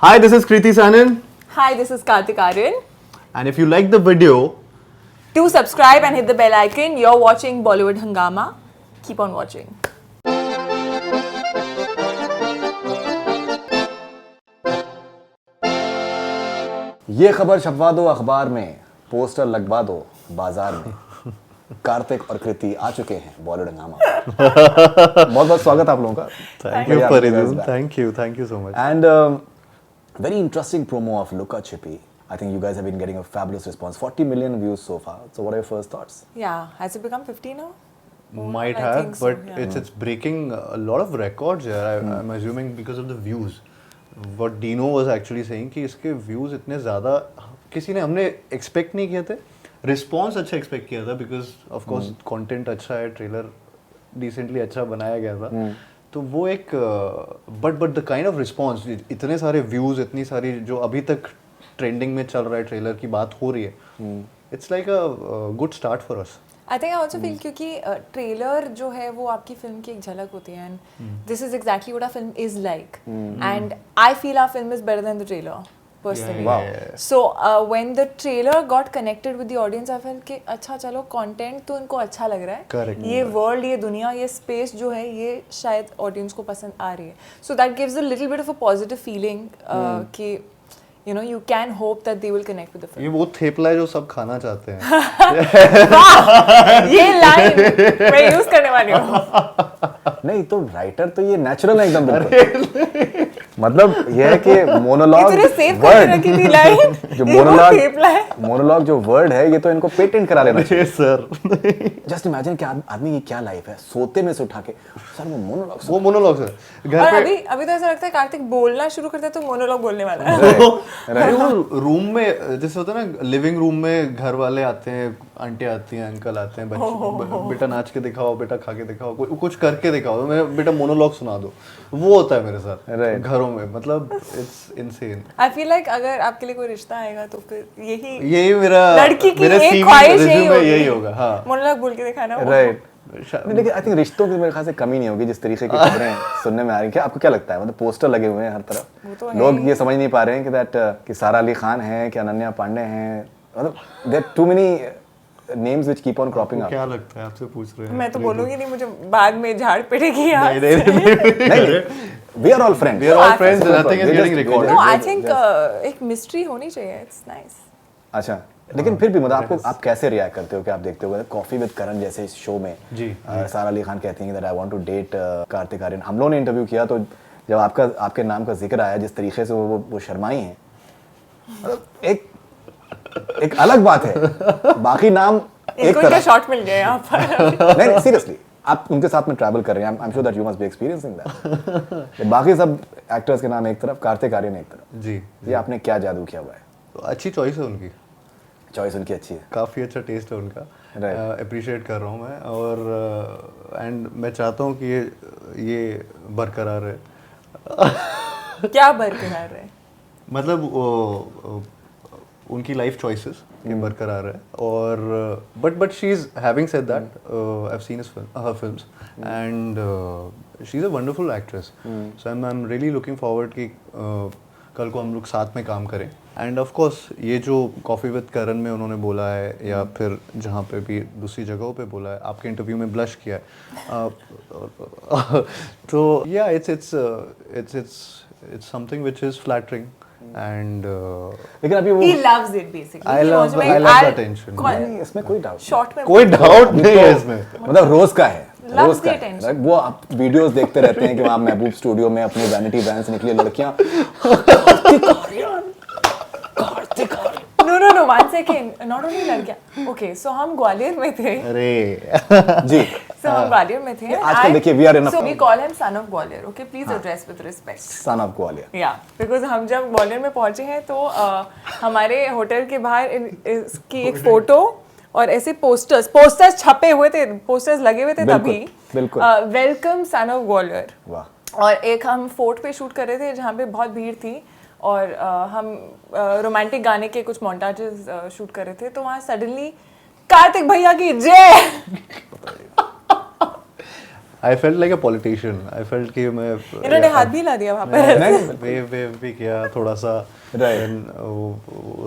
Hi, this is Kriti Sanan. Hi, this is Kartik Aryan. And if you like the video, Do subscribe and hit the bell icon. You're watching Bollywood Hungama. Keep on watching. ये खबर छपवा दो अखबार में, poster लगवा दो बाजार में। कार्तिक और कृति आ चुके हैं बॉलीवुड हंगामा। बहुत बहुत स्वागत आप लोगों का। thank you Faridun. Thank you so much. And very interesting promo of Luka Chippy. I think you guys have been getting a fabulous response. 40 million views so far. So what are your first thoughts? Yeah, has it become 50 now? Might I have, think so, but yeah. it's breaking a lot of records here. I'm assuming because of the views. What Dino was actually saying कि इसके views इतने ज़्यादा किसी ने हमने expect नहीं किए थे. Response अच्छा expect किया था because of course content अच्छा है, trailer decently अच्छा बनाया गया था. तो वो एक but the kind of response, इतने सारे views, इतनी सारी जो अभी तक trending में चल रहा है trailer की बात हो रही है. It's like a good start for us. I think I also feel क्योंकि ट्रेलर जो है वो आपकी फिल्म की एक झलक होती है and this is exactly what our film is like and I feel our film is better than the trailer personally. Wow. So when the trailer got connected with the audience I felt कि अच्छा चलो content तो उनको अच्छा लग रहा है. Correct. ये world, ये दुनिया, ये space जो है ये शायद audience को पसंद आ रही है. So that gives a little bit of a positive feeling कि you know you can hope that they will connect with the film. ये वो थेपला है जो सब खाना चाहते हैं. ये लाइन मैं यूज करने वाली हूँ. नहीं तो राइटर तो ये नेचुरल है एकदम बिल्कुल. मतलब ये है कि मोनोलॉग इतने सेव करके रखी थी लाइन जो मोनोलॉग मोनोलॉग जो वर्ड है ये तो इनको पेटेंट करा लेना चाहिए. सर जस्ट इमेजिन कि आदमी की क्या लाइफ है, सोते में से उठा के सर वो मोनोलॉग सर घर और पे अभी तो ऐसा लगता है कार्तिक बोलना शुरू करता है तो मोनोलॉग बोलने वाला है. अरे वो रूम में जैसे होता है ना, लिविंग रूम में घर वाले आते हैं, आंटी आती हैं, अंकल आते हैं, बच्चे बेटा नाच के दिखाओ, बेटा खा के दिखाओ, कुछ करके दिखाओ, मैं बेटा मोनोलॉग सुना दो. वो होता है मेरे साथ घरों में. मतलब it's insane. I feel like अगर आपके लिए कोई रिश्ता आएगा तो फिर यही मेरा लड़की की मेरा एक CV ख्वाहिश यही होगा. हाँ मोनोलॉग बोल के दिखाना. राइट. लेकिन आई थिंक रिश्तों की मेरे ख्याल से कमी नहीं होगी जिस तरीके की खबरें सुनने में आ रही हैं. आपको क्या लगता है, मतलब पोस्टर लगे हुए हैं हर तरफ, लोग ये समझ नहीं पा रहे हैं कि दैट कि सारा अली खान है कि अनन्या पांडे हैं. मतलब there too many names which keep on cropping up. क्या लगता है, आपसे पूछ रहे हैं. मैं तो बोलूंगी नहीं, मुझे बाद में झाड़ पड़ेगी यार. नहीं we are all friends. We are all friends. Nothing is getting recorded. No I think एक मिस्ट्री होनी चाहिए. It's nice. अच्छा, लेकिन फिर भी मतलब आप कैसे रिएक्ट करते हो कि आप देखते हो कॉफी विद करण जैसे इस शो में जी सारा अली खान कहती हैं कि I want to date Kartik Aaryan. हम लोगों ने इंटरव्यू किया तो जब आपके नाम का जिक्र आया, जिस तरीके से वो शर्माई हैं, मतलब एक अलग बात है. बाकी नाम एक तरह शॉट मिल गया यहाँ पर. नहीं सीरियसली आप उनके साथ में ट्रैवल कर रहे हैं. I am sure that you must be experiencing that. बाकी सब एक्टर्स के नाम एक तरफ, कार्तिक आर्यन एक तरफ. जी ये आपने क्या जादू किया हुआ है? तो अच्छी चॉइस है उनकी. चॉइस उनकी अच्छी है, काफ़ी अच्छा टेस्ट है उनका. Right. अप्रिशिएट कर रहा हूँ मैं. और एंड मैं चाहता हूँ कि ये बरकरार रहे. क्या बरकरार है? मतलब उनकी लाइफ चॉइसेस ये बरकरार है. और but she is having said that I have seen her films and she is a wonderful actress. So I am really looking forward कि कल को हम लोग साथ में काम करें. एंड ऑफ कोर्स ये जो कॉफ़ी विद करण में उन्होंने बोला है या फिर जहाँ पे भी दूसरी जगहों पे बोला है, आपके इंटरव्यू में ब्लश किया है, तो या it's something which is flattering. And लेकिन अभी वो He loves it basically. I love the attention. नहीं, इसमें कोई डाउट शॉर्ट में कोई डाउट नहीं है इसमें. मतलब रोज का है, Loves रोज the का है. attention. Right? वो आप वीडियोस देखते रहते हैं कि वहाँ महबूब स्टूडियो में अपनी वैनिटी वैन से निकली लड़कियाँ No, 1 second. Not only लड़कियाँ. Okay, so हम ग्वालियर में थे. अरे जी. So हम ग्वालियर में थे. आजकल देखिए we are in a So we call him son of Gwalior. Okay, please address with respect. Sun of Gwalior. या बिकॉज हम जब ग्वालियर में पहुंचे हैं तो हमारे होटल के बाहर इसकी एक फोटो और ऐसे पोस्टर्स छपे हुए थे, पोस्टर्स लगे हुए थे तभी. बिल्कुल. Welcome sun of Gwalior. वाह. और एक हम फोर्ट पे शूट कर रहे थे जहाँ पे बहुत भीड़ थी और हम रोमांटिक गाने के कुछ मोन्टाजेस शूट कर रहे थे. तो वहाँ सडनली कार्तिक भैया की जय. I felt like a politician, I felt कि मैं इन्होंने हाथ भी ला दिया वहाँ पर। वेव भी किया थोड़ा सा, Right.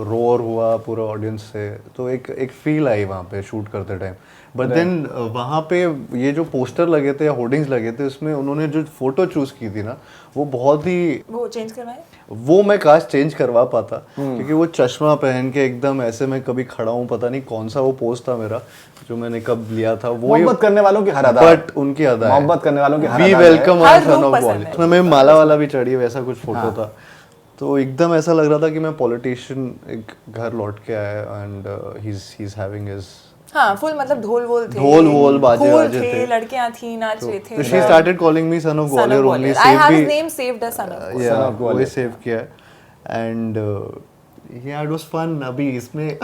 रोर हुआ पूरा ऑडियंस से, तो एक फील आई वहाँ पे शूट करते टाइम। बट देन वहाँ पे ये जो पोस्टर लगे थे या होर्डिंग्स लगे थे, उसमें उन्होंने जो फोटो चूज की थी ना, वो बहुत ही, वो चेंज करवाए? वो मैं काश चेंज करवा पाता, क्योंकि वो चश्मा पहन के एकदम ऐसे मैं कभी खड़ा हूँ, पता नहीं कौन सा वो पोस्ट था मेरा जो मैंने कब लिया था, वो मोहब्बत करने वालों की हर अदा, बट उनकी अदा है, मोहब्बत करने वालों की हर वी अदा वेलकम हर आवर सन रूप ऑफ पसंद बॉलीवुड। है। उसमें मैं माला वाला भी चढ़ी, वैसा कुछ फोटो था, तो एकदम ऐसा लग रहा था कि मैं पॉलिटिशियन एक घर लौट के आया and he is having his, हाँ, फुल मतलब ढोल वोल थे, ढोल वोल बाजे फूल वाजे थे, लड़कियां थी, नाच रहे थे। तो she started calling me son of Gwalior only, I save have his भी, name saved as son of. या of वो Gwalior. सेव किया एंड या इट वाज फन। अभी इसमें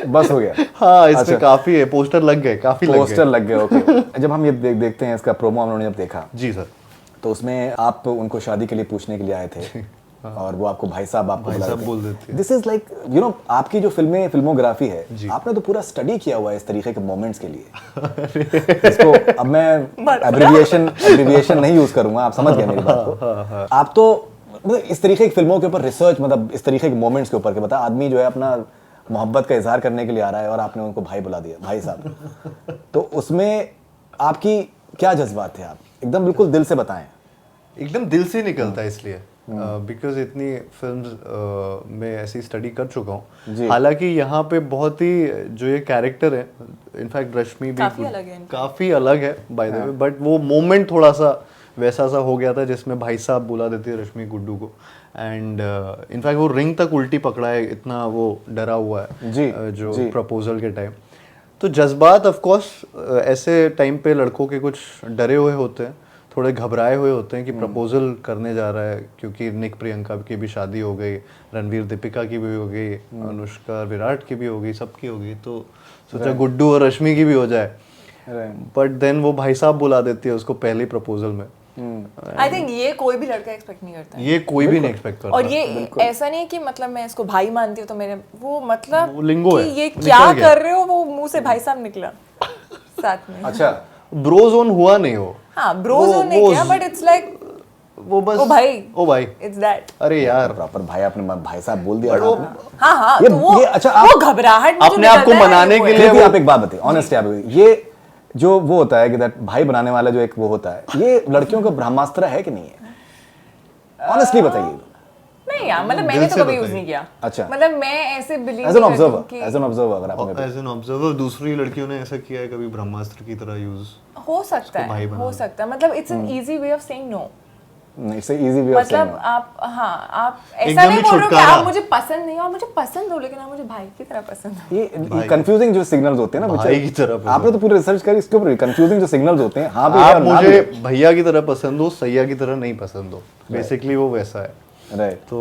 बस हो गया। हाँ, इसमें काफी है, पोस्टर लग गए, काफी लग पोस्टर गए। लग गए, ओके। जब हम ये देखते हैं इसका प्रोमो हम लोगों ने जब देखा, जी सर। तो उसमें आप उनको शादी के लिए पूछने के लिए आए थे और वो आपको भाई साहब आपको भाई बुला साहब रहे थे। बोल देते हैं। This is like you know, आपकी जो फिल्मोग्राफी है, आपने तो पूरा स्टडी किया हुआ है इस तरीके के मोमेंट्स के लिए। इसको अब मैं एब्रिविएशन नहीं यूज करूंगा, आप समझ गए मेरी बात को। आप तो मतलब इस तरीके की फिल्मों के ऊपर रिसर्च, मतलब इस तरीके के मोमेंट्स के ऊपर के, बता आदमी जो है अपना मोहब्बत का इजहार करने के लिए आ रहा है और आपने उनको भाई बुला दिया, भाई साहब। तो उसमें आपकी क्या जज्बात थे? आप एकदम बिल्कुल दिल से बताएं। एकदम दिल से निकलता है, इसलिए बिकॉज इतनी फिल्म्स में ऐसी स्टडी कर चुका हूँ। हालांकि यहाँ पे बहुत ही जो ये कैरेक्टर है, इनफैक्ट रश्मि भी काफी अलग है बाय द वे, बट वो मोमेंट थोड़ा सा वैसा सा हो गया था जिसमें भाई साहब बुला देती है रश्मि गुड्डू को, एंड इनफैक्ट वो रिंग तक उल्टी पकड़ा है, इतना वो डरा हुआ है जो प्रपोजल के टाइम। तो जज्बात ऑफ कोर्स ऐसे टाइम पे लड़कों के कुछ डरे हुए होते हैं, थोड़े घबराए हुए होते हैं कि प्रपोजल करने जा रहा है, क्योंकि निक प्रियंका की भी शादी हो गई, रणवीर दीपिका की भी हो गई, अनुष्का विराट की भी हो गई, सबकी हो गई, तो सोचा गुड्डू और रश्मि की भी हो जाए। बट देन वो भाई साहब बुला देती है उसको पहले प्रपोजल में। आई थिंक ये कोई भी लड़का एक्सपेक्ट नहीं करता है। ये कोई भी नहीं एक्सपेक्ट करता। और ये ऐसा नहीं है कि मतलब मैं इसको भाई मानती हूँ तो मेरे वो मतलब वो लिंगो कि है, ये क्या कर रहे हो, वो मुंह से भाई साहब निकला साथ में। अच्छा, ब्रो जोन हुआ नहीं हो। हाँ, ब्रो जोन नहीं किया, बट इट्स लाइक वो बस ओ भाई, ओ भाई, इट्स दैट। अरे यार प्रॉपर भाई, आपने भाई साहब बोल दिया वो आपने। हाँ हाँ, ये- तो वो ये अच्छा, वो घबराहट अपने आप को मनाने के लिए फिर भी आप एक बात बताइए ऑनेस्टली, आप ये जो वो होता है कि दैट भाई बनाने वाला जो एक वो होता है, ये लड़कियों का ब्रह्मास्त्र है कि नहीं है? ऑनेस्टली बताइए। नहीं यार, मतलब मैंने तो कभी यूज नहीं किया। अच्छा, मतलब मैं ऐसे believe as an observer, as an observer अगर आपने एज एन ऑब्जर्वर दूसरी लड़कियों ने ऐसा किया है कभी ब्रह्मास्त्र की तरह यूज? हो सकता है, हो सकता है, मतलब it's an easy way of saying no. It's easy way of saying मतलब आप, हाँ, आप ऐसा एकदम नहीं ही बोल रहे हो कि छुटकारा। आप मुझे पसंद नहीं हो, आप मुझे पसंद हो, लेकिन आप मुझे भाई की तरह पसंद हो। ये कंफ्यूजिंग जो सिग्नल्स होते हैं ना, भाई की तरह पसंद। आपने तो पूरी रिसर्च करी इसके ऊपर, कंफ्यूजिंग जो सिग्नल्स होते हैं, हाँ भी आप और ना मुझे भी। भैया की तरह पसंद हो, सैया की तरह नहीं पसंद हो, बेसिकली वो वैसा है। राइट, तो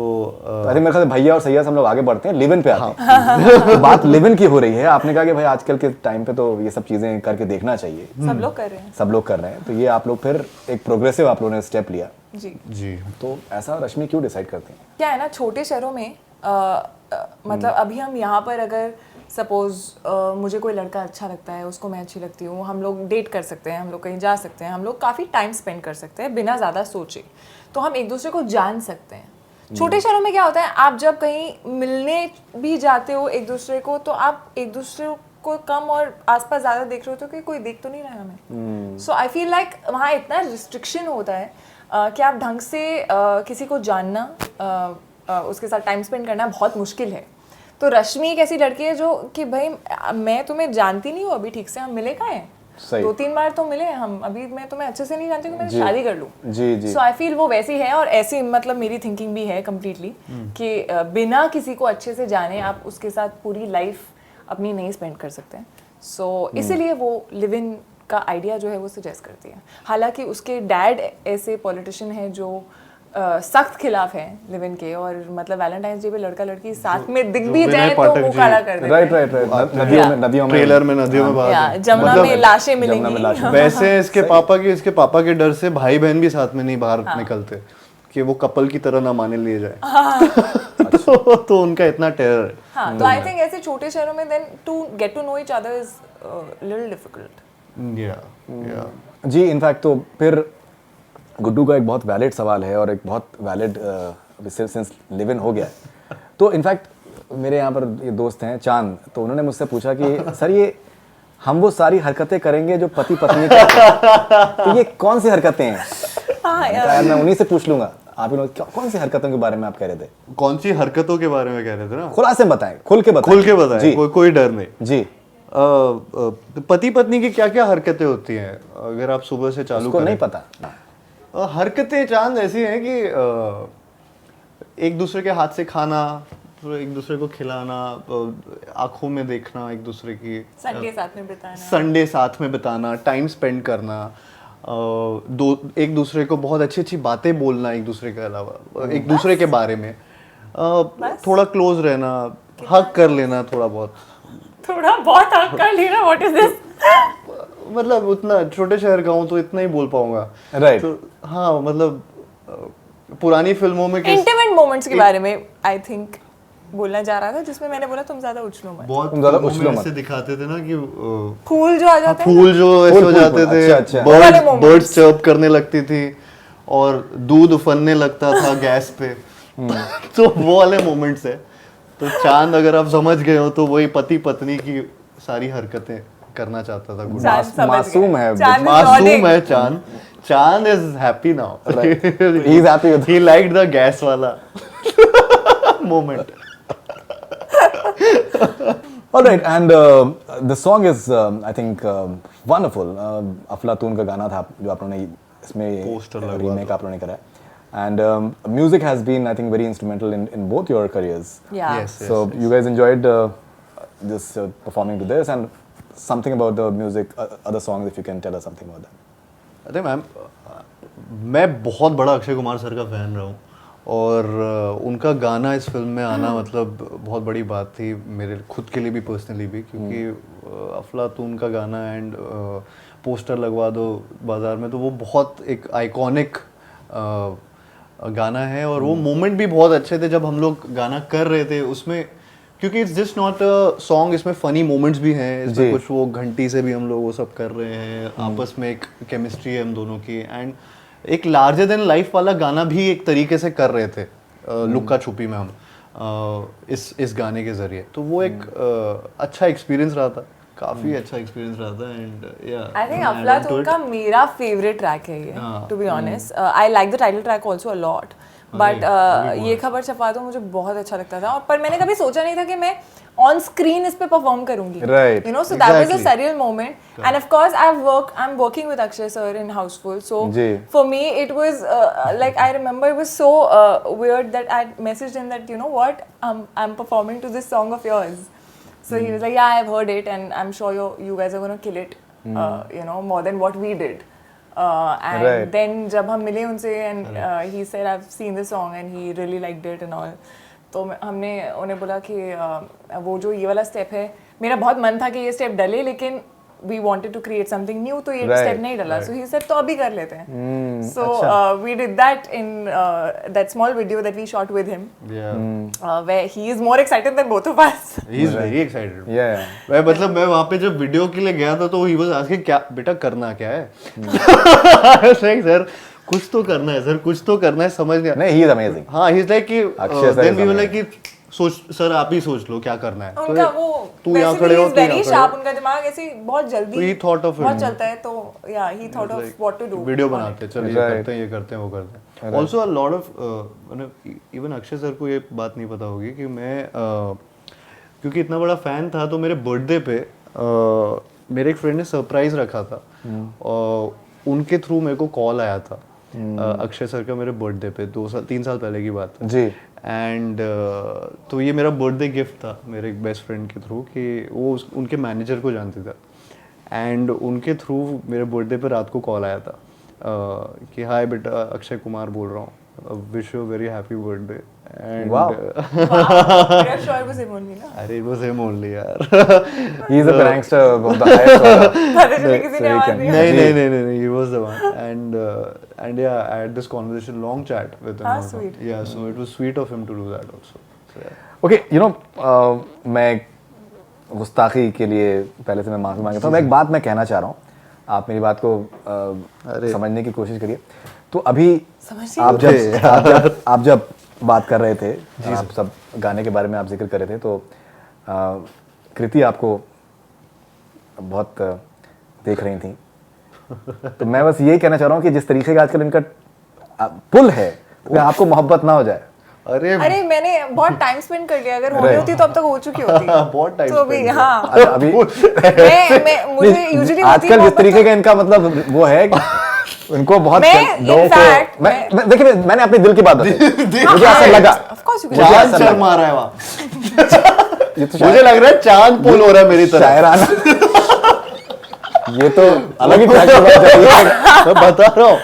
अरे मेरे ख्याल से भैया और सैया से हम लोग आगे बढ़ते हैं, लिव इन पे आते हैं। तो बात लिव इन की हो रही है, आपने कहा कि भाई आजकल के टाइम पे तो ये सब चीजें करके देखना चाहिए, सब लोग कर रहे हैं। सब लोग कर रहे हैं, तो ये आप लोग फिर एक प्रोग्रेसिव आप लोगों ने स्टेप लिया। जी तो ऐसा रश्मि क्यों डिसाइड करते हैं? क्या है ना, छोटे शहरों में मतलब अभी हम यहाँ पर अगर सपोज मुझे कोई लड़का अच्छा लगता है, उसको मैं अच्छी लगती हूँ, हम लोग डेट कर सकते हैं, हम लोग कहीं जा सकते हैं, हम लोग काफ़ी टाइम स्पेंड कर सकते हैं बिना ज़्यादा सोचे, तो हम एक दूसरे को जान सकते हैं। छोटे शहरों में क्या होता है, आप जब कहीं मिलने भी जाते हो एक दूसरे को, तो आप एक दूसरे को कम और आसपास ज़्यादा देख रहे होते हो कि कोई देख तो नहीं रहा है हमें। सो आई फील लाइक वहाँ इतना रिस्ट्रिक्शन होता है कि आप ढंग से किसी को जानना, उसके साथ टाइम स्पेंड करना बहुत मुश्किल है। तो रश्मि एक ऐसी लड़की है जो कि भाई मैं तुम्हें जानती नहीं हूँ अभी ठीक से, हम मिले कहाँ हैं, 2-3 बार तो मिले हम, अभी मैं तुम्हें अच्छे से नहीं जानती हूँ, मैं शादी कर लूँ। जी जी। सो आई फील वो वैसी है, और ऐसी मतलब मेरी थिंकिंग भी है कम्प्लीटली कि बिना किसी को अच्छे से जाने आप उसके साथ पूरी लाइफ अपनी नहीं स्पेंड कर सकते हैं। सो इसीलिए वो लिव इन का आइडिया जो है वो सजेस्ट करती है। हालांकि उसके डैड ऐसे पॉलिटिशियन है जो सख्त खिलाफ है लिव इन के, और मतलब वैलेंटाइंस डे पे लड़का लड़की साथ में दिख भी जाए तो मुंह काला कर देते हैं। राइट राइट राइट, नदियों में ट्रेलर में नदियों में बात, जमुना में लाशें मिलेंगी। वैसे इसके पापा के डर से भाई बहन भी साथ में नहीं बाहर निकलते कि वो कपल की तरह ना माने लिए जाए। तो उनका इतना टेरर है। हाँ, तो आई थिंक ऐसे छोटे शहरों में then to get to know each other is little difficult. या जी इनफैक्ट तो फिर गुड्डू का एक बहुत वैलिड सवाल है और एक बहुत वैलिड सिंस लिव इन हो गया है तो इनफैक्ट मेरे यहाँ पर ये दोस्त हैं चांद, तो उन्होंने मुझसे पूछा कि सर ये हम वो सारी हरकतें करेंगे जो पति पत्नी करते हैं, तो ये कौन सी हरकतें हैं? हाँ यार मैं उन्हीं से पूछ लूंगा, आप कौन सी हरकतों के बारे में आप कह रहे थे? कौन सी हरकतों के बारे में कह रहे थे ना? खुलासे बताएं, खुल के बताएं जी, कोई डर नहीं जी। पति पत्नी की क्या क्या हरकतें होती हैं अगर आप सुबह से चालू उसको करें? नहीं पता। हरकतें चांद ऐसी हैं कि एक दूसरे के हाथ से खाना, तो एक दूसरे को खिलाना, आंखों में देखना एक दूसरे की, संडे साथ में बिताना, संडे साथ में बिताना, टाइम स्पेंड करना, एक दूसरे को बहुत अच्छी अच्छी बातें बोलना एक दूसरे के अलावा, एक दूसरे के बारे में, थोड़ा क्लोज रहना, हक कर लेना थोड़ा बहुत हक कर लेना। What is this? मतलब उतना छोटे शहर का हूँ तो इतना ही बोल पाऊंगा। राइट। तो हाँ मतलब पुरानी फिल्मों में इंटीमेट मोमेंट्स के बारे में आई थिंक बोलना जा रहा था, जिसमें मैंने बोला तुम ज्यादा उछलो मत। बहुत तुम ज्यादा फिल्मों उछलो में मत। ऐसे दिखाते थे ना कि फूल जो आ जाते हैं, फूल जो ऐसे हो जाते फूल, थे, अच्छा। वो वाले बर्ड्स moments। चर्प करने लगती थी और दूध उफनने लगता था गैस पे। तो वो वाले मोमेंट्स है। तो चांद अगर आप समझ गए हो तो वही पति पत्नी की सारी हरकतें करना चाहता था गुड्डू। चांद समझ मासूम गया। है, चांद is मासूम nodding। है चांद। चांद is happy now. He is happy with- He liked the gas वाला moment. All right, and the song is, I think, wonderful. अफलातून का गाना था जो आप लोगों ने इसमें Poster लगवा रीमेक आप लोगों ने करा है. And music has been, I think, very instrumental in both your careers. Yeah. Yes. So you guys enjoyed this performing to this, and something about the music, other songs, if you can tell us something about that. अरे ma'am, मैं बहुत बड़ा Akshay Kumar sir का fan रहा हूँ और उनका गाना इस फिल्म में आना मतलब बहुत बड़ी बात थी मेरे खुद के लिए भी, पर्सनली भी, क्योंकि अफलातून का गाना एंड पोस्टर लगवा दो बाजार में, तो वो बहुत एक आइकॉनिक गाना है और वो मोमेंट भी बहुत अच्छे थे जब हम लोग गाना कर रहे थे उसमें, क्योंकि it's just not a song, इसमें फनी मोमेंट्स भी हैं, इसमें कुछ वो घंटी से भी हम लोग वो सब कर रहे हैं, आपस में एक केमिस्ट्री है हम दोनों की, एंड एक लार्जर देन लाइफ वाला गाना भी एक तरीके से कर रहे थे लुक्का छुपी में हम इस गाने के जरिए। तो वो एक अच्छा एक्सपीरियंस रहा था, काफी अच्छा एक्सपीरियंस रहा था एंड या आई थिंक अफलातून का मेरा फेवरेट ट्रैक है ये, to be honest. I like the title track also a lot, but ये खबर छपा दो मुझे बहुत अच्छा लगता था, और पर मैंने कभी सोचा नहीं था कि मैं ऑन स्क्रीन इस पे परफॉर्म करूंगी, Right. you know, so that was a surreal moment। And of course I'm working with Akshay sir in Houseful, so ji. for me it was like I remember it was so weird that I messaged him that, you know what, I'm performing to this song of yours. So he was like, yeah, I've heard it and I'm sure you guys are going to kill it, you know, more than what we did. And Right. then जब हम मिले उनसे and he said I've seen the song and he really liked it and all. तो हमने उन्हें बोला कि वो जो ये वाला स्टेप है, मेरा बहुत मन था कि ये स्टेप डले, लेकिन we wanted to create something new, तो ये Right. स्टेप नहीं डला, so he said तो अभी कर लेते हैं। So we did that in that small video that we shot with him, where he is more excited than both of us. He is very excited. Yeah. मैं मतलब मैं वहाँ पे जब वीडियो के लिए गया था तो ही वाज आस्किंग क्या बेटा करना क्या है। सर कुछ तो करना है, सर कुछ तो करना है, समझ नहीं नहीं, he is amazing. हाँ ही इज लाइक कि Akshay sir then is we were amazing. Like कि सोच सर आप ही सोच लो क्या करना है। उनका वो तू यहाँ खड़े हो, तू वेरी यहाँ खड़े शार्प, हो। उनका दिमाग ऐसे बहुत जल्दी तो he thought of it. बहुत चलता है, तो या he thought of what to do. Video बनाते हैं, चल ये Right. करते हैं, ये करते हैं, वो करते हैं। ऑल्सो अ लॉट ऑफ मतलब इवन अक्षय सर को ये बात नहीं पता होगी कि मैं क्योंकि इतना बड़ा फैन था तो मेरे बर्थडे पे मेरे एक फ्रेंड ने सरप्राइज रखा था और उनके थ्रू मेरे को कॉल आया था अक्षय सर का मेरे बर्थडे पे 3 साल पहले की बात है जी। एंड तो ये मेरा बर्थडे गिफ्ट था मेरे एक बेस्ट फ्रेंड के थ्रू कि वो उनके मैनेजर को जानते था, एंड उनके थ्रू मेरे बर्थडे पे रात को कॉल आया था कि हाय बेटा अक्षय कुमार बोल रहा हूँ, wish you very happy birthday and Wow. मेरा श्योर वाज हिम ओनली ना, अरे इट वाज हिम ओनली यार। He is a prankster of the highest order. पता चले किसी ने आवाज दिया। नहीं, he was the one and yeah, I had this conversation, long chat with him. Ah, also. sweet. Yeah, so it was sweet of him to do that also. So, yeah. Okay, you know, मैं गुस्ताखी के लिए पहले से मैं माफी मांगता हूँ। मैं एक बात मैं कहना चाह रहा हूँ आप मेरी बात को समझने की कोशिश करिए। तो अभी समझिए। आप जब बात कर रहे थे, आप सब गाने के बारे में आप जिक्र कर रहे थे, तो कृति आपको बहुत देख रही थी। तो मैं बस यही कहना चाह रहा हूँ कि जिस तरीके का आजकल इनका पुल है, उसमें आपको मोहब्बत ना हो जाए। अरे मैंने बहुत टाइम स्पेंड कर लिया, अगर होनी होती तो अब तक हो चुकी होती। बहुत टाइम तो अभी हाँ अभी मैं मुझे यूजुअली आजकल जिस तरीके का इनका मतलब वो है कि उनको बहुत लोगों को देखिए, मैंने अपने दिल की बात बताई, मुझे ऐसा लगा। चांद शर्मा रहा है वहाँ। मुझे लग रहा है चांद पुल हो रहा है मेरी तरफ। शायराना ये तो अलग ही ट्रैक पे बात जा रही है, मैं बता रहा हूँ,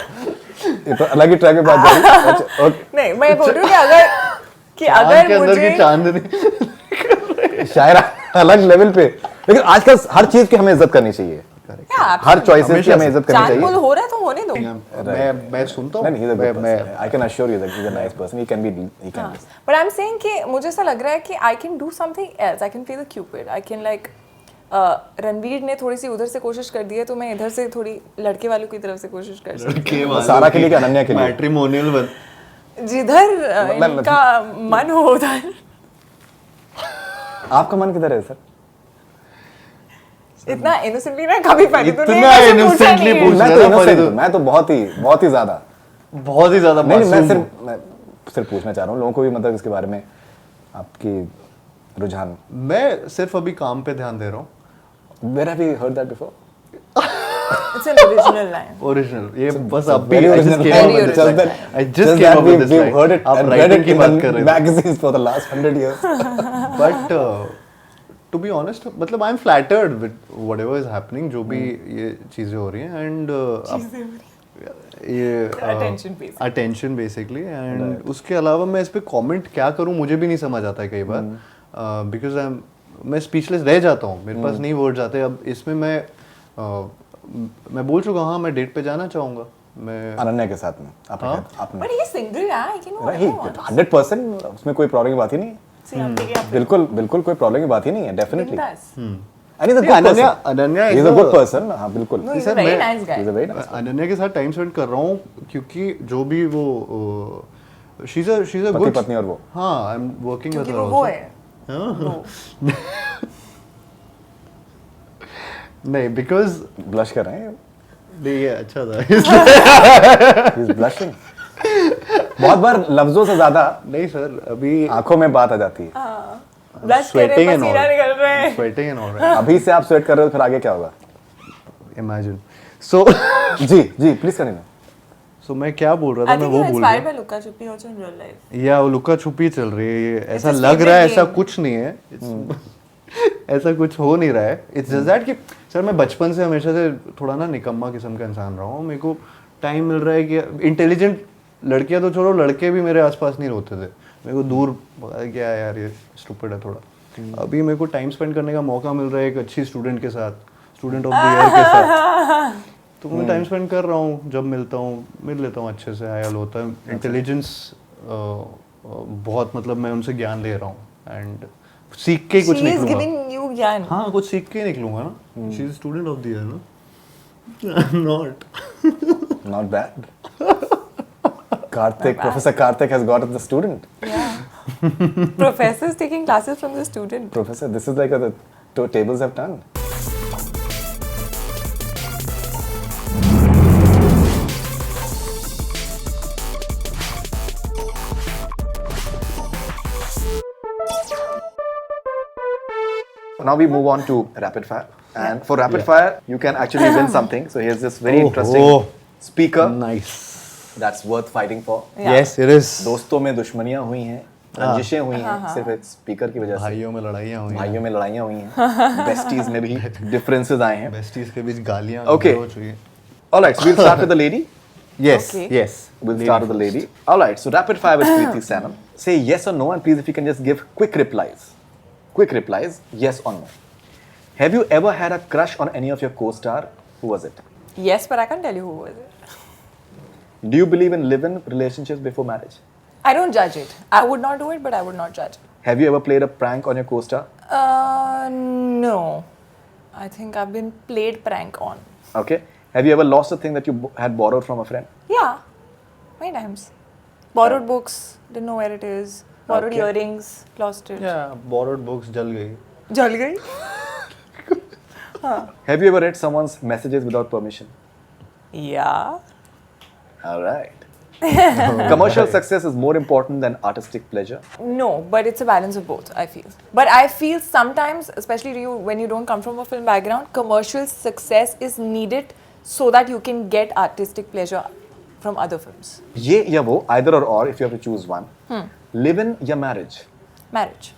ये तो अलग ही ट्रैक पे बात जा रही है। अच्छा, नहीं, मैं बोल रही हूँ कि अगर के अंदर की मुझे चांदनी शायरा अलग लेवल पे, लेकिन आजकल हर चीज की हमें इज्जत करनी चाहिए, हर चॉइसेस की हमें इज्जत करनी चांद पुल चाहिए। हो रहा है तो होने दो। मैं सुनता हूँ, नहीं, he's a good person. I can assure you that he's a nice person. He can be. But I am saying कि मुझे ऐसा लग रहा है कि I can do something else, I can play the Cupid, I can like Ranveer ने थोड़ी सी उधर से कोशिश कर दी है, तो मैं इधर से थोड़ी लड़के वालों की तरफ से कोशिश कर सकती हूँ। सारा के लिए कि अनन्या के लिए? मैट्रिमोनियल बन जिधर इनका मन हो उधर। आपका मन किधर है सर? इतना इनोसेंटली ना कभी पहले तो नहीं, इतना वैसे पूछा innocently नहीं है। पूछ- मैं तो लेना innocent पड़ेगा। हूँ, मैं तो बहुत ही ज्यादा नहीं, मैं मासूम। सिर्फ पूछना चाह रहा हूँ लोगों को भी, मतलब इसके बारे में आपकी रुझान। मैं सिर्फ अभी काम पे ध्यान दे रहा हूँ। Where have you heard that before? It's an original line. Original, ये बस It's अभी very I just original. came up Very with this original. line. I just Just came that up with this we've line. heard it आप and read writing it की in बात कर the रहे थे। magazines for the last 100 years. But to be honest, मतलब I'm flattered with whatever is happening, जो भी ये चीजें हो रही हैं, and ये Attention basically. attention basically, and उसके अलावा मैं इस पे comment क्या करूँ मुझे भी नहीं समझ आता है कई बार, because मैं स्पीचलेस रह जाता हूँ, मेरे पास नहीं वर्ड्स आते। अब इसमें मैं बोल चुका हूँ, हाँ मैं डेट पे जाना चाहूँगा, मैं अनन्या के साथ में आपने But he's single, yeah. I can नहीं, 100% उसमें कोई प्रॉब्लम की बात ही नहीं है। See, I'm taking up बिल्कुल कोई प्रॉब्लम की बात ही नहीं है, definitely. Bindas. And he's a good person. Ananya He's a good person, हाँ बिल्कुल। No, he's sir, a very मैं- nice guy. He's a very nice. Ananya के साथ टाइम स्पेंड कर रहा हूँ, क्योंकि जो भी वो she's a पति good पत्नी और वो। हाँ, I'm working with क्योंकि her वो also. है। नहीं, because ब्लश कर रहे हैं, नहीं ये अच्छा था। he's blushing. बहुत बार लफ्जों से ज्यादा नहीं सर, अभी आंखों में बात आ जाती है। ब्लश कर रहे sweating हैं, and पसीना all. निकल रहे हैं। Sweating and all right. अभी से आप स्वेट कर रहे हो, फिर आगे क्या होगा? Imagine. So जी प्लीज करें। so मैं क्या बोल रहा I था, मैं think वो you're बोल inspired रहा by Luka Chupi also in real life. हूँ। या वो लुका छुपी चल रही है, ये ऐसा a लग रहा है, stupid ऐसा game. कुछ नहीं है। ऐसा कुछ हो नहीं रहा है। इट्स जस्ट दैट कि सर मैं बचपन से हमेशा से थोड़ा ना निकम्मा किस्म का इंसान रहा हूँ। मेरे को टाइम मिल रहा है कि इंटेलिजेंट लड़कियां तो छोड़ो, लड़के भी मेरे आसपास नहीं होते थे, मेरे को दूर क्या है यार, ये स्टूपिड है थोड़ा। अभी मेरे को टाइम स्पेंड करने का मौका मिल रहा है एक अच्छी स्टूडेंट के साथ, स्टूडेंट ऑफ द ईयर के साथ, तो मैं टाइम स्पेंड कर रहा हूँ। जब मिलता हूँ मिल लेता हूँ अच्छे से, आयल होता है। इंटेलिजेंस बहुत, मतलब मैं उनसे ज्ञान ले रहा हूँ एंड सीख के ही कुछ She is निकलूंगा। giving you ज्ञान। हाँ, कुछ सीख के ही निकलूंगा ना। She is student of the year ना। Not bad. Professor Karthik has got the student. Yeah. Professor is taking classes from the student. Professor, this is like the two tables have turned. Now we move on to rapid fire. And for rapid fire, you can actually win something. So here's this very interesting speaker nice. that's worth fighting for. Yes it is. दोस्तों में दुश्मनियां हुई हैं, रंजिशें हुई हैं, सिर्फ एक speaker की वजह से। भाइयों में लड़ाइयाँ हुई हैं, भाइयों में लड़ाइयां हुई हैं, बेस्टीज में भी डिफरेंसेस आए हैं। बेस्टीज के बीच गालियाँ Okay. हो चुकी हैं। Alright, so we'll start with the lady. Yes, Okay. yes. We'll start with the lady. Alright, so rapid fire with Preeti Sanam. Say yes or no, and please if you can just give quick replies. Quick replies, yes or no. Have you ever had a crush on any of your co-star? Who was it? Yes, but I can't tell you who was it. Do you believe in live-in relationships before marriage? I don't judge it. I would not do it, but I would not judge it. Have you ever played a prank on your co-star? No. I think I've been played prank on. Okay. Have you ever lost a thing that you had borrowed from a friend? Yeah, many times. Borrowed books, didn't know where it is. Borrowed Okay. earrings, lost it. Yeah, borrowed books जल गई. जल गई. Have you ever read someone's messages without permission? Yeah. All right. Commercial success is more important than artistic pleasure. No, but it's a balance of both, I feel. But I feel sometimes, especially when you don't come from a film background, commercial success is needed so that you can get artistic pleasure from other films. ये या वो, either or, if you have to choose one. Live-in या marriage? Marriage.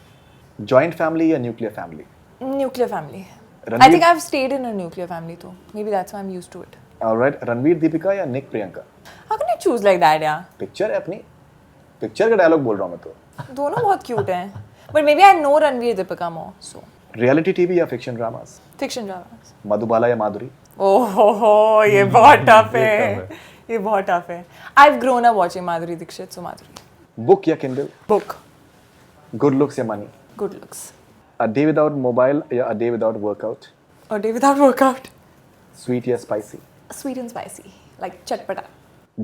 Joint family या nuclear family? Nuclear family. I Ranveer- think I've stayed in a nuclear family too. Maybe that's why I'm used to it. All right. Ranveer Deepika या Nick Priyanka? How can you choose like that, yeah? Picture है अपनी, picture का dialogue बोल रहा हूँ मैं तो. दोनों बहुत cute हैं. But maybe I know Ranveer Deepika more, so. Reality TV या fiction dramas? Fiction dramas. Madhubala या माधुरी? Oh, ये बहुत tough है. ये बहुत tough है. I've grown up watching Madhuri Dixit, so Madhuri. Book या Kindle? Book. Good looks या money? Good looks. A day without mobile या a day without workout? A day without workout. Sweet या spicy? Sweet and spicy, like chatpata.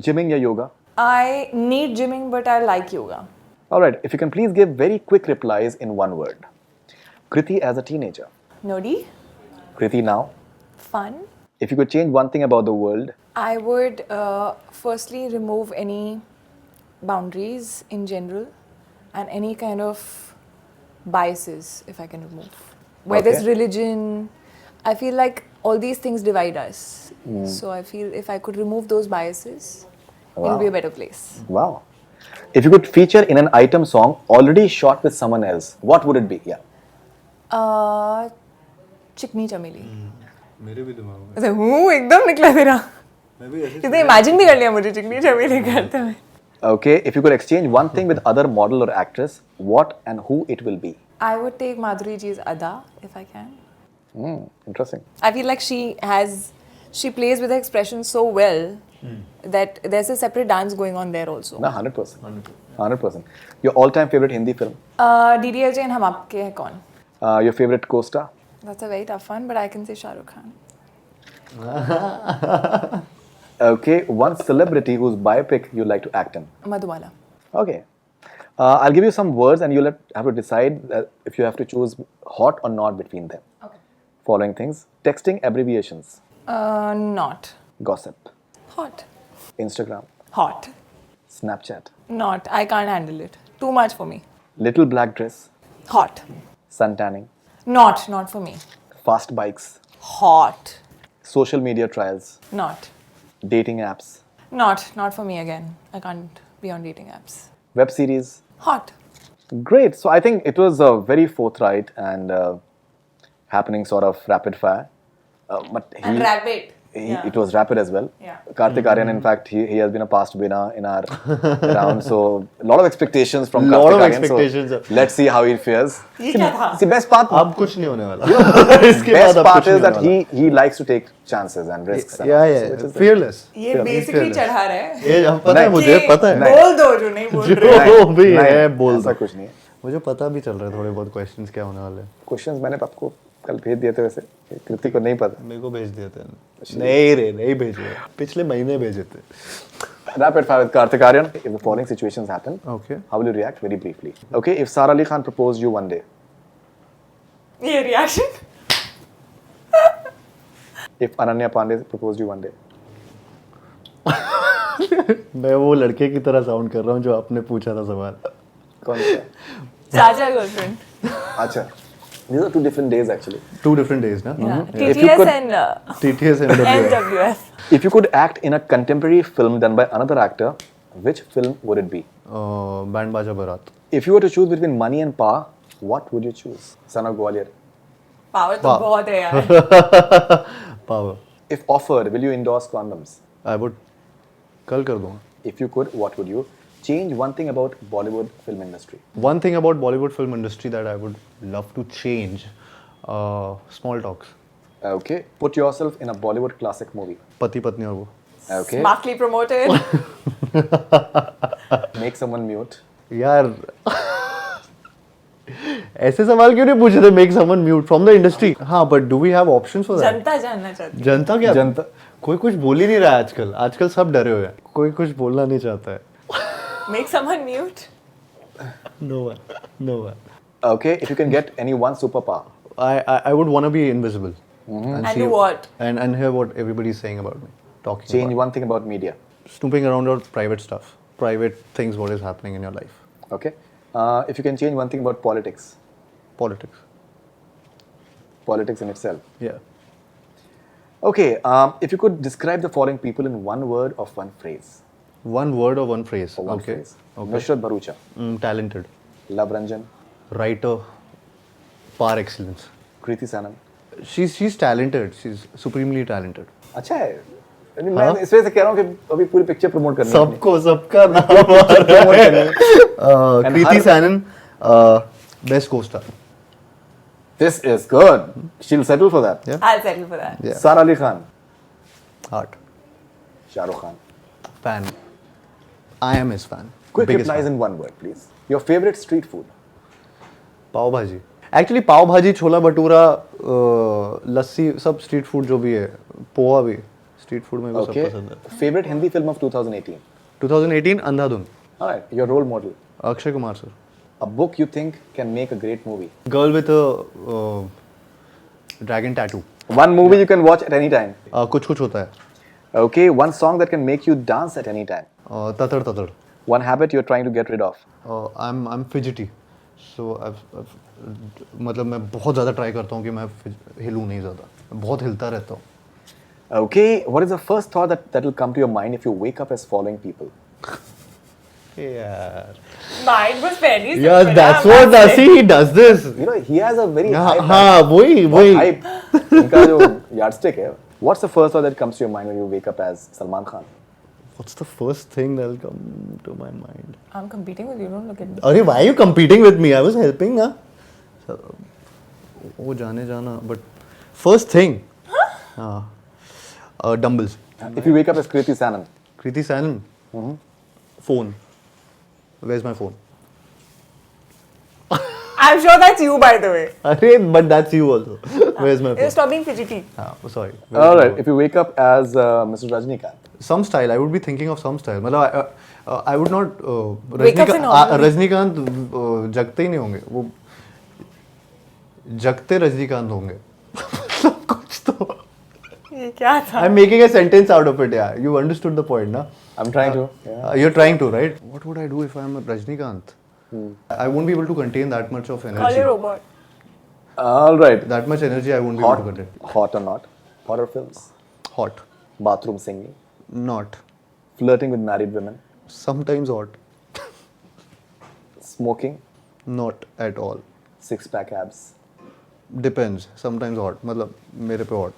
Gymming या yoga? I need gymming, but I like yoga. All right. If you can please give very quick replies in one word. Kriti as a teenager. Nerdy, Kriti now. fun. If you could change one thing about the world, I would firstly remove any boundaries in general and any kind of biases if I can remove. Whether it's Okay. religion, I feel like all these things divide us. So I feel if I could remove those biases, Wow. it'll be a better place. wow. If you could feature in an item song already shot with someone else, what would it be? Yeah. चिकनी चमेली. मेरे भी दिमाग में. ऐसे हूँ एकदम निकला तेरा. मैं भी ऐसे. इसने इमेजिन भी कर लिया मुझे चिकनी चमेली करते हुए. Okay. If you could exchange one thing with other model or actress, what and who it will be? I would take Madhuri ji's Ada if I can. Interesting. I feel like she plays with her expression so well that there's a separate dance going on there also. No, 100%. 100%. Your all-time favorite Hindi film? DDLJ and Hum Aapke Hai Kaun. Your favorite co-star? That's a very tough one, but I can say Shah Rukh Khan. Okay. One celebrity whose biopic you like to act in? Madhubala. Okay. I'll give you some words and you'll have to decide if you have to choose hot or not between them. Okay. Following things. Texting abbreviations. Not. Gossip. Hot. Instagram. Hot. Snapchat. Not. I can't handle it. Too much for me. Little black dress. Hot. Sun tanning. Not for me. Fast bikes. Hot. Social media trials. Not. Dating apps. Not for me again. I can't be on dating apps. Web series. Hot. Great. So I think it was a very forthright and happening sort of rapid fire. But And rapid. it was rapid as well. Yeah. Kartik Aryan, in fact, he has been a past winner in our round. So a lot of expectations from Lot Kartik of Aryan. expectations. So let's see how he fares. ये क्या था? See, best part अब कुछ नहीं होने वाला. इसके बाद best अब part कुछ is नहीं that होने वाला. he likes to take chances and risks. and Yeah, all. So yeah. which is Fearless. ये basically चढ़ा रहा है. ये हम पता है नहीं. मुझे पता है. नहीं. बोल दो जो नहीं बोल रहे. जो भी नहीं, है बोल ऐसा दो. कुछ नहीं है. मुझे पता भी चल रहा है थोड़े बहुत क्वेश्चंस क्या होने वाले हैं. क्वेश्चंस मैंने आपको कल भेज दिए थे वैसे. कृति को नहीं पता. मेरे को भेज दिए थे. नहीं रे नहीं भेजे. पिछले महीने भेजे थे. Rapid fire with Kartik Aryan. If the following situations happen, Okay. how will you react? Very briefly. Okay, if Sara Ali Khan proposed you one day, ये reaction. if Ananya Pandey proposed you one day, मैं वो लड़के की तरह sound कर रहा हूँ जो आपने पूछा था सवाल. कौन सा? चाचा girlfriend. अच्छा. These are two different days actually. 2 different days ना. If you TTS could- and TTS and NWF. If you could act in a contemporary film done by another actor, which film would it be? Band बाजा बारात. If you were to choose between money and power, what would you choose? Son of Gwalior. Power तो बहुत है यार. Power. If offered, will you endorse condoms? I would. कल कर दूँगा. If you could, what would you? Change one thing about Bollywood film industry. One thing about Bollywood film industry that I would love to change, small talks. Okay. Put yourself in a Bollywood classic movie. पति पत्नी और वो. Okay. Smartly promoted. Make someone mute. यार ऐसे सवाल क्यों नहीं पूछे थे? Make someone mute from the industry. हाँ, but do we have options for that? जनता जानना चाहती है. जनता क्या? जनता कोई कुछ बोल ही नहीं रहा है आजकल. आजकल सब डरे हुए हैं. कोई कुछ बोलना नहीं चाहता है. Make someone mute. No one. No one. okay, if you can get any one superpower, I would want to be invisible. And see- do what? And hear what everybody is saying about me. Talking change about. one thing about media. Snooping around your private stuff. Private things, what is happening in your life. Okay, if you can change one thing about politics, Politics. politics in itself. Yeah. Okay, if you could describe the following people in one word or one phrase. One word or one phrase. Or one okay. phrase. Okay. Nusrat Bharucha, Talented. Love Ranjan, Writer. Par excellence. Kriti Sanon. She's talented. She's supremely talented. अच्छा है. मैं इस वजह से कह रहा हूँ कि अभी पूरी पिक्चर प्रमोट करनी है. सबको सबका नाम आ रहा है. Kriti Sanon, best co-star. This is good. She'll settle for that. Yeah. I'll settle for that. Yeah. Sara Ali Khan, Heart. Shah Rukh Khan. Fan. I am his fan. Quick Biggest replies fan. in one word, please. Your favorite street food. पाव भाजी. Actually पाव भाजी, छोला भटूरा, लस्सी, सब street food जो भी है. पोहा भी street food में भी सब Okay. पसंद है. Favorite Hindi film of 2018. 2018 Andhadhun. All right. Your role model. Akshay Kumar sir. A book you think can make a great movie. Girl with dragon tattoo. One movie you can watch at any time. कुछ कुछ होता है. Okay. One song that can make you dance at any time. ततड़ ततड़. One habit you're trying to get rid of. I'm fidgety. So मतलब मैं बहुत ज़्यादा try करता हूँ कि मैं हिलूँ नहीं ज़्यादा. बहुत हिलता रहता हूँ. Okay. What is the first thought that will come to your mind if you wake up as following people? यार. Mine was fairly simple. Yeah, that's what I see. He does this. You know, he has a very high. हाँ, वही वही. इनका जो yardstick है. What's the first thought that comes to your mind when you wake up as Salman Khan? What's the first thing that'll come to my mind? I'm competing with you. Don't look at me. अरे why are you competing with me? I was helping ना. वो जाने जाना. But first thing. हाँ. Dumbbells. If you wake up as Kriti Sanon. Kriti Sanon. Phone. Where's my phone? I'm sure that's you, by the way. अरे but that's you also. Where's my phone? Stop being fidgety. हाँ, sorry. All right. If you wake up as Mr. Rajnikant. Some style. I would be thinking of some style. मतलब I would not. Wake up से normal. Rajinikanth जगते ही नहीं होंगे. वो जगते रजनीकांत होंगे. मतलब कुछ तो. ये क्या था? I'm making a sentence out of it. Yeah, you understood the point, na? I'm trying to. Yeah. You're trying to, right? What would I do if I'm a Rajnikant? I won't be able to contain that much of Call energy. your robot. All right. That much energy I won't be able to contain. Hot or not? Horror films. Hot. Bathroom singing. Not. Flirting with married women. Sometimes hot. Smoking. Not at all. Six-pack abs. Depends. Sometimes hot. मतलब मेरे पे hot.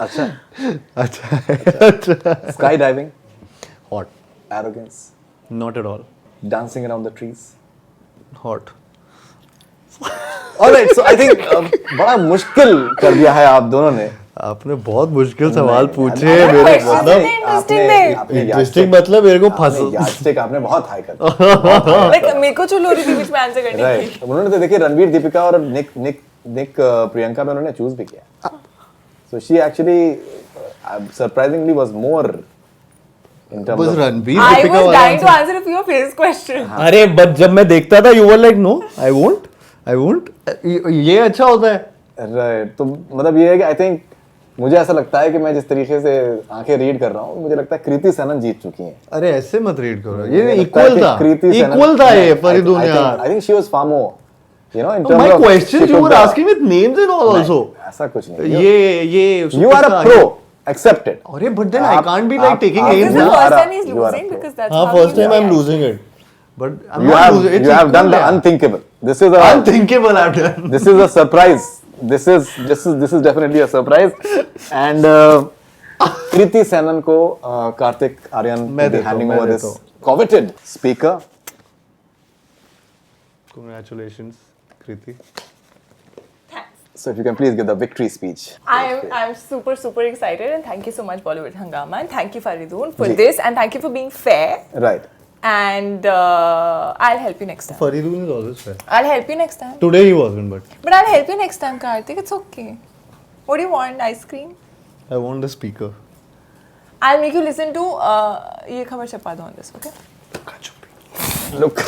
अच्छा. अच्छा. अच्छा. Skydiving. Hot. Arrogance. Not at all. Dancing around the trees. Hot. All right. So I think बड़ा मुश्किल कर दिया है आप दोनों ने. आपने बहुत मुश्किल सवाल पूछे आपने- मेरे questions मतलब इतने interesting थे. इंटरेस्टिंग मतलब मेरे को फंस यास्टिक आपने बहुत हाई कर दिया. Like मेरे को चलो रही थी बीच में आंसर करने राइट. की. उन्होंने तो देखिए रणवीर दीपिका और निक प्रियंका में उन्होंने चूज भी किया. So she actually surprisingly was more in terms बस of. Ranbir I Deepika was वाला dying to answer. answer a few of his questions. अरे बट जब मैं देखता था you were like no I won't ये अच्छा होता है. राइट. तो मतलब ये है कि आई थिंक मुझे ऐसा लगता है कि मैं जिस तरीके से आंखें रीड कर रहा हूँ मुझे लगता है कृति सनन जीत चुकी हैं. अरे ऐसे मत रीड करो. मुझे ये लगता है इक्वल कि था. कृति सनन- इक्वल था ये फरीदून I यार. think she was far more, you know, in terms My of. questions she you could, were asking with names and all also. ऐसा कुछ नहीं. ये You are a superstar pro. है. Accepted. अरे but then I can't be like taking आप- This names is the now. are first a- time he's you are a losing pro. because that's हाँ how first he time I'm reacts. losing it. But I'm You not have losing. It's you have done equal the यार. unthinkable. This is a Unthinkable I've done. this is a surprise. This is definitely a surprise. And Kriti Sanon को कार्तिक आर्यन मैं will be देता हूँ, handing मैं over this देता हूँ. coveted speaker. Congratulations, Kriti. So if you can please give the victory speech. I'm super excited and thank you so much Bollywood Hungama and thank you Faridun for this and thank you for being fair Right. and I'll help you next time. Faridun is always fair. I'll help you next time. Today he wasn't, But I'll help you next time, Karthik. It's okay. What do you want? Ice cream? I want the speaker. I'll make you listen to ये खबर छपा दो on this, okay? Look.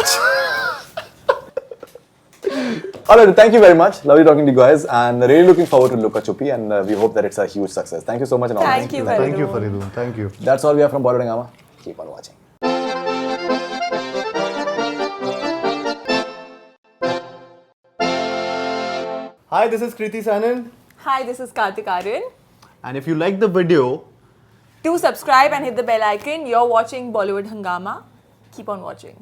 Alright, thank you very much. Lovely talking to you guys, and really looking forward to Luka Chupi, and we hope that it's a huge success. Thank you so much, and all the Thank best. you, Thank you, Faridun. Faridun. Thank you. That's all we have from Bollywood Hungama. Keep on watching. Hi, this is Kriti Sanan. Hi, this is Karthik Aryan. And if you like the video, Do subscribe and hit the bell icon. You're watching Bollywood Hungama. Keep on watching.